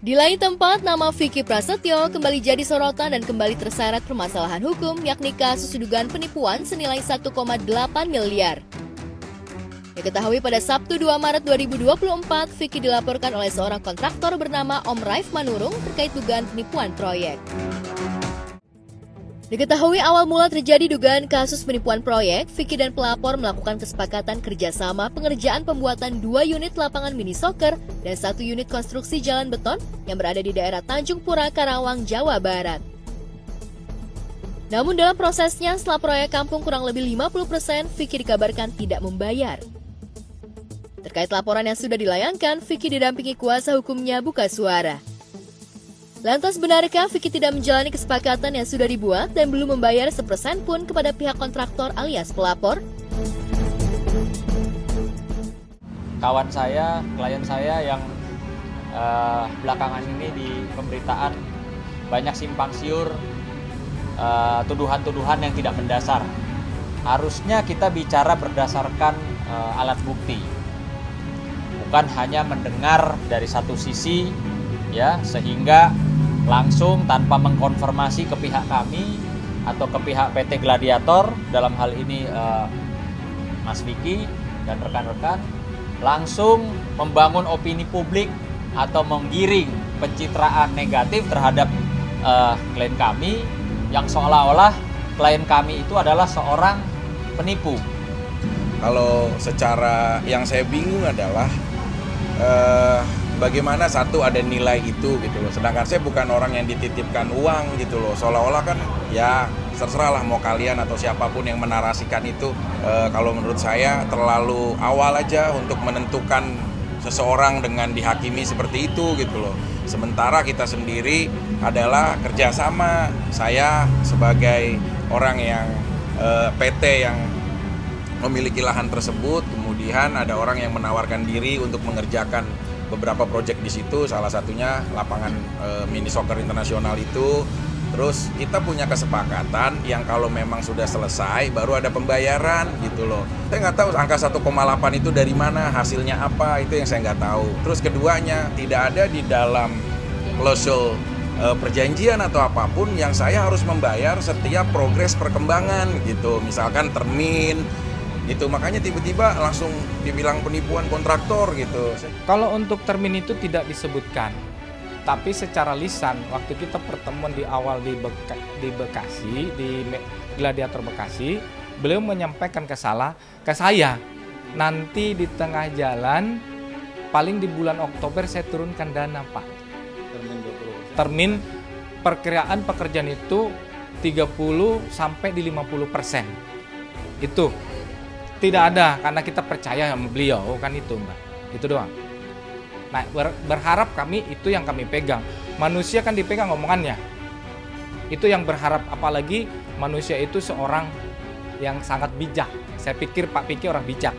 Di lain tempat, nama Vicky Prasetyo kembali jadi sorotan dan kembali terseret permasalahan hukum, yakni kasus dugaan penipuan senilai 1,8 miliar. Diketahui pada Sabtu 2 Maret 2024, Vicky dilaporkan oleh seorang kontraktor bernama Om Raif Manurung terkait dugaan penipuan proyek. Diketahui awal mula terjadi dugaan kasus penipuan proyek, Vicky dan pelapor melakukan kesepakatan kerjasama pengerjaan pembuatan 2 unit lapangan mini soccer dan 1 unit konstruksi jalan beton yang berada di daerah Tanjung Pura, Karawang, Jawa Barat. Namun dalam prosesnya, setelah proyek kampung kurang lebih 50%, Vicky dikabarkan tidak membayar. Terkait laporan yang sudah dilayangkan, Vicky didampingi kuasa hukumnya buka suara. Lantas benarkah Vicky tidak menjalani kesepakatan yang sudah dibuat dan belum membayar 1% pun kepada pihak kontraktor alias pelapor? Kawan saya, klien saya yang belakangan ini di pemberitaan banyak simpang siur, tuduhan-tuduhan yang tidak mendasar. Harusnya kita bicara berdasarkan alat bukti, bukan hanya mendengar dari satu sisi, ya, sehingga langsung tanpa mengkonfirmasi ke pihak kami atau ke pihak PT Gladiator, dalam hal ini Mas Vicky dan rekan-rekan, langsung membangun opini publik atau menggiring pencitraan negatif terhadap klien kami yang seolah-olah klien kami itu adalah seorang penipu. Kalau secara yang saya bingung adalah bagaimana satu ada nilai itu gitu loh, sedangkan saya bukan orang yang dititipkan uang gitu loh, seolah-olah kan ya terserah lah mau kalian atau siapapun yang menarasikan itu. Kalau menurut saya terlalu awal aja untuk menentukan seseorang dengan dihakimi seperti itu gitu loh. Sementara kita sendiri adalah kerjasama, saya sebagai orang yang PT yang memiliki lahan tersebut, kemudian ada orang yang menawarkan diri untuk mengerjakan beberapa proyek di situ, salah satunya lapangan mini soccer internasional itu. Terus kita punya kesepakatan yang kalau memang sudah selesai baru ada pembayaran gitu loh. Saya nggak tahu angka 1,8 itu dari mana, hasilnya apa, itu yang saya nggak tahu. Terus keduanya, tidak ada di dalam klausul perjanjian atau apapun yang saya harus membayar setiap progres perkembangan gitu. Misalkan termin itu, makanya tiba-tiba langsung dibilang penipuan kontraktor gitu. Kalau untuk termin itu tidak disebutkan, tapi secara lisan waktu kita pertemuan di awal di Bekasi, di Gladiator Bekasi, beliau menyampaikan ke saya, nanti di tengah jalan paling di bulan Oktober saya turunkan dana, Pak. Termin perkiraan pekerjaan itu 30 sampai di 50%. Itu tidak ada, karena kita percaya sama beliau, kan itu Mbak, itu doang. Nah, berharap kami itu yang kami pegang. Manusia kan dipegang omongannya, itu yang berharap, apalagi manusia itu seorang yang sangat bijak. Saya pikir Pak Vicky orang bijak.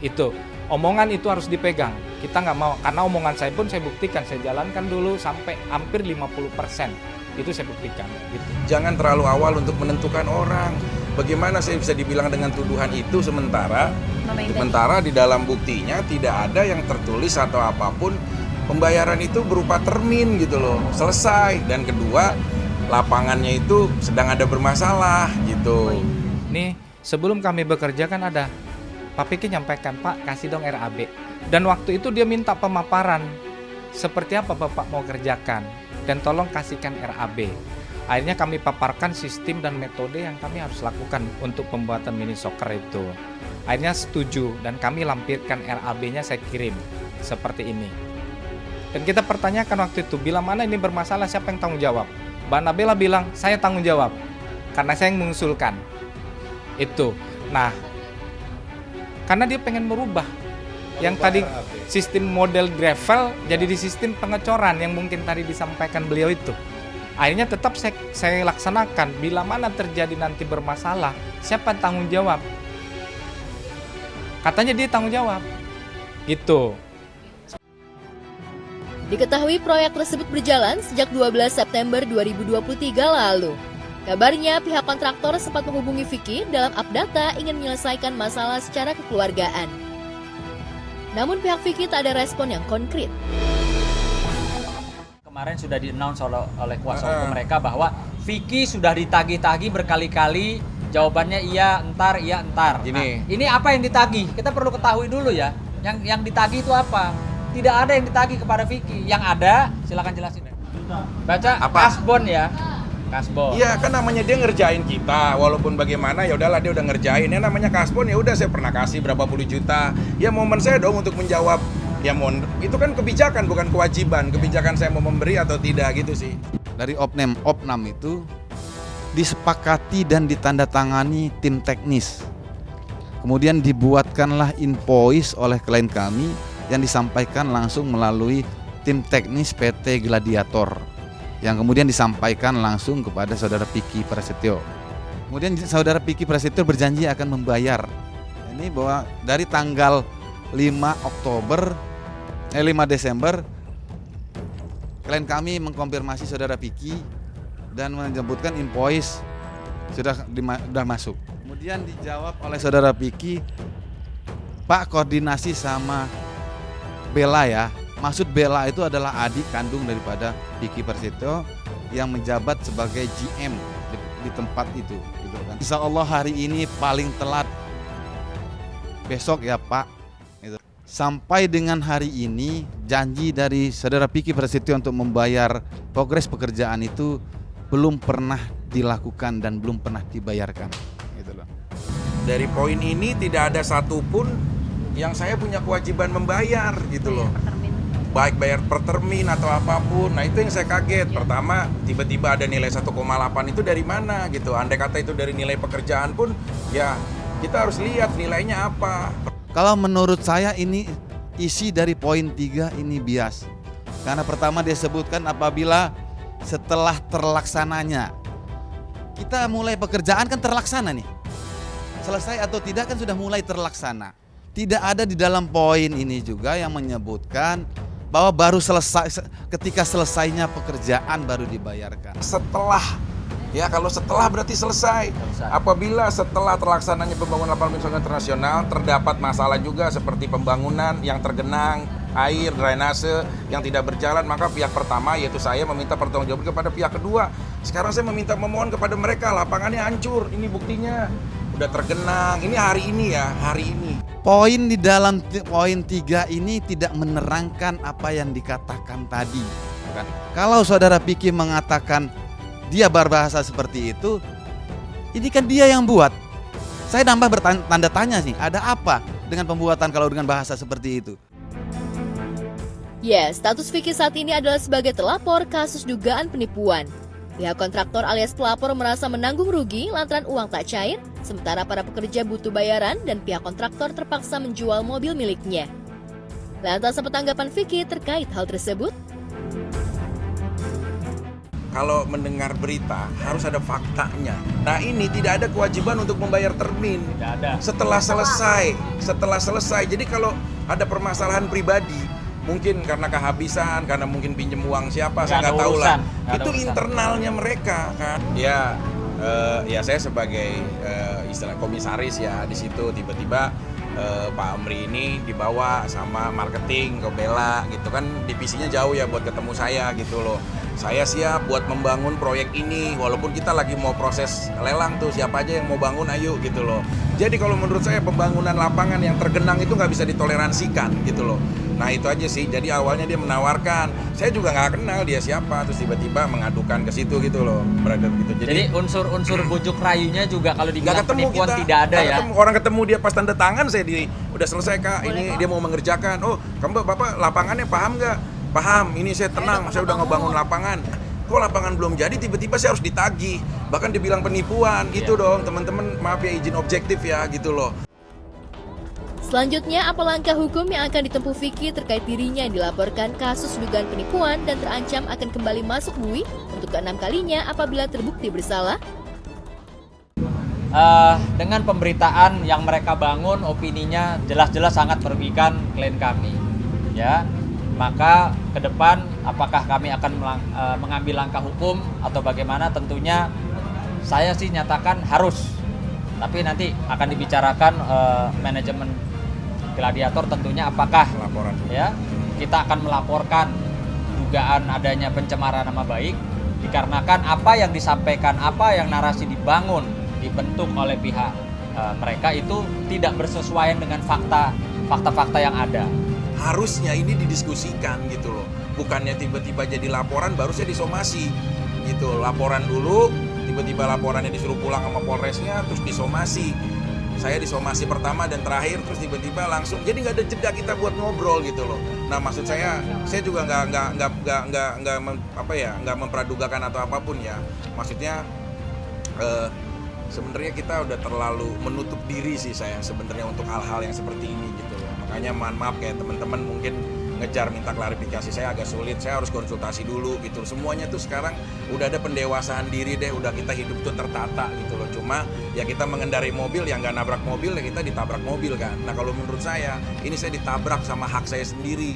Itu, omongan itu harus dipegang. Kita nggak mau, karena omongan saya pun saya buktikan, saya jalankan dulu sampai hampir 50%. Itu saya buktikan. Gitu. Jangan terlalu awal untuk menentukan orang. Bagaimana saya bisa dibilang dengan tuduhan itu sementara di dalam buktinya tidak ada yang tertulis atau apapun. Pembayaran itu berupa termin gitu loh, selesai. Dan kedua, lapangannya itu sedang ada bermasalah gitu. Nih, sebelum kami bekerja kan ada Pak Vicky nyampaikan, Pak kasih dong RAB. Dan waktu itu dia minta pemaparan seperti apa Bapak mau kerjakan, dan tolong kasihkan RAB. Akhirnya kami paparkan sistem dan metode yang kami harus lakukan untuk pembuatan mini soccer itu. Akhirnya setuju dan kami lampirkan RAB-nya, saya kirim seperti ini. Dan kita pertanyakan waktu itu, bila mana ini bermasalah siapa yang tanggung jawab? Mbak Nabela bilang, saya tanggung jawab karena saya yang mengusulkan. Itu. Nah, karena dia pengen merubah yang tadi sistem model gravel jadi di sistem pengecoran yang mungkin tadi disampaikan beliau itu. Akhirnya tetap saya laksanakan. Bila mana terjadi nanti bermasalah, siapa tanggung jawab? Katanya dia tanggung jawab. Gitu. Diketahui proyek tersebut berjalan sejak 12 September 2023 lalu. Kabarnya pihak kontraktor sempat menghubungi Vicky dalam updata ingin menyelesaikan masalah secara kekeluargaan. Namun pihak Vicky tak ada respon yang konkret. Kemarin sudah di-announce oleh kuasa hukum mereka bahwa Vicky sudah ditagih-tagih berkali-kali, jawabannya iya, entar. Gini. Nah, ini apa yang ditagih? Kita perlu ketahui dulu ya. Yang ditagih itu apa? Tidak ada yang ditagih kepada Vicky. Yang ada, silakan jelasin. Baca Apa? kasbon ya. Kasbon. Iya, kan namanya dia ngerjain kita, walaupun bagaimana ya udahlah dia udah ngerjain. Ya namanya kasbon, ya udah saya pernah kasih berapa puluh juta. Ya momen saya dong untuk menjawab. Ya itu kan kebijakan bukan kewajiban. Kebijakan saya mau memberi atau tidak gitu sih. Dari Opnam itu disepakati dan ditandatangani tim teknis. Kemudian dibuatkanlah invoice oleh klien kami yang disampaikan langsung melalui tim teknis PT Gladiator, yang kemudian disampaikan langsung kepada saudara Vicky Prasetyo. Kemudian saudara Vicky Prasetyo berjanji akan membayar. Ini bahwa dari tanggal 5 Desember klien kami mengkonfirmasi saudara Vicky dan menyebutkan invoice sudah masuk. Kemudian dijawab oleh saudara Vicky, Pak, koordinasi sama Bella ya. Maksud Bella itu adalah adik kandung daripada Vicky Prasetyo yang menjabat sebagai GM di tempat itu, gitu kan. Insya Allah hari ini paling telat besok ya Pak. Gitu. Sampai dengan hari ini janji dari saudara Vicky Prasetyo untuk membayar progres pekerjaan itu belum pernah dilakukan dan belum pernah dibayarkan. Gitu loh. Dari poin ini tidak ada satupun yang saya punya kewajiban membayar gitu loh. Baik bayar per termin atau apapun. Nah itu yang saya kaget. Pertama tiba-tiba ada nilai 1,8 itu dari mana gitu. Andai kata itu dari nilai pekerjaan pun ya kita harus lihat nilainya apa. Kalau menurut saya ini isi dari poin 3 ini bias. Karena pertama dia sebutkan apabila setelah terlaksananya. Kita mulai pekerjaan kan terlaksana nih. Selesai atau tidak kan sudah mulai terlaksana. Tidak ada di dalam poin ini juga yang menyebutkan bahwa baru selesai, ketika selesainya pekerjaan baru dibayarkan. Setelah, ya kalau setelah berarti selesai. Apabila setelah terlaksananya pembangunan lapangan wisata internasional terdapat masalah juga seperti pembangunan yang tergenang, air, drainase yang tidak berjalan, maka pihak pertama yaitu saya meminta pertanggungjawaban kepada pihak kedua. Sekarang saya memohon kepada mereka, lapangannya hancur, ini buktinya. Udah tergenang, ini hari ini ya, hari ini. Poin di dalam poin 3 ini tidak menerangkan apa yang dikatakan tadi. Kan? Kalau saudara Vicky mengatakan dia berbahasa seperti itu, ini kan dia yang buat. Saya nambah bertanda tanya sih, ada apa dengan pembuatan kalau dengan bahasa seperti itu? Ya, status Vicky saat ini adalah sebagai telapor kasus dugaan penipuan. Pihak kontraktor alias pelapor merasa menanggung rugi lantaran uang tak cair, sementara para pekerja butuh bayaran dan pihak kontraktor terpaksa menjual mobil miliknya. Lantas apa tanggapan Vicky terkait hal tersebut? Kalau mendengar berita harus ada faktanya. Nah ini tidak ada kewajiban untuk membayar termin. Tidak ada. Setelah selesai. Jadi kalau ada permasalahan pribadi, mungkin karena kehabisan, karena mungkin pinjem uang siapa, saya nggak tahu lah. Itu internalnya mereka kan. Ya saya sebagai istilah komisaris ya di situ tiba-tiba Pak Amri ini dibawa sama marketing ke Bella gitu kan, divisinya jauh ya buat ketemu saya gitu loh. Saya siap buat membangun proyek ini walaupun kita lagi mau proses lelang tuh, siapa aja yang mau bangun ayo gitu loh. Jadi kalau menurut saya pembangunan lapangan yang tergenang itu nggak bisa ditoleransikan gitu loh. Nah itu aja sih, jadi awalnya dia menawarkan, saya juga nggak kenal dia siapa, terus tiba-tiba mengadukan ke situ gitu loh, brother gitu. Jadi unsur-unsur bujuk rayunya juga kalau dibilang ketemu penipuan kita, tidak ada ya? Orang ketemu dia pas tanda tangan saya udah selesai kak, ini dia mau mengerjakan, oh kamu bapak lapangannya paham nggak? Paham, ini saya tenang, saya udah ngebangun lapangan. Kok lapangan belum jadi, tiba-tiba saya harus ditagih, bahkan dibilang penipuan, itu dong teman-teman, maaf ya izin objektif ya gitu loh. Selanjutnya, apa langkah hukum yang akan ditempuh Vicky terkait dirinya yang dilaporkan kasus dugaan penipuan dan terancam akan kembali masuk bui untuk ke-6 kalinya apabila terbukti bersalah? Dengan pemberitaan yang mereka bangun, opininya jelas-jelas sangat merugikan klien kami. Ya, maka ke depan apakah kami akan mengambil langkah hukum atau bagaimana? Tentunya saya sih nyatakan harus. Tapi nanti akan dibicarakan manajemen Gladiator tentunya apakah Laporan. Ya, kita akan melaporkan dugaan adanya pencemaran nama baik dikarenakan apa yang disampaikan, apa yang narasi dibangun, dibentuk oleh pihak mereka itu tidak bersesuaian dengan fakta-fakta yang ada. Harusnya ini didiskusikan gitu loh. Bukannya tiba-tiba jadi laporan baru saya disomasi gitu. Laporan dulu, tiba-tiba laporannya disuruh pulang sama Polresnya, terus disomasi. Saya disomasi pertama dan terakhir, terus tiba-tiba langsung. Jadi nggak ada jeda kita buat ngobrol gitu loh. Nah maksud saya juga nggak mempradugakan atau apapun ya. Maksudnya sebenarnya kita udah terlalu menutup diri sih saya sebenarnya untuk hal-hal yang seperti ini gitu loh. Makanya mohon maaf kayak teman-teman mungkin ngejar minta klarifikasi saya agak sulit, saya harus konsultasi dulu gitu. Semuanya tuh sekarang udah ada pendewasaan diri deh, udah kita hidup tuh tertata gitu loh. Cuma ya kita mengendarai mobil yang nggak nabrak mobil ya kita ditabrak mobil kan. Nah kalau menurut saya ini saya ditabrak sama hak saya sendiri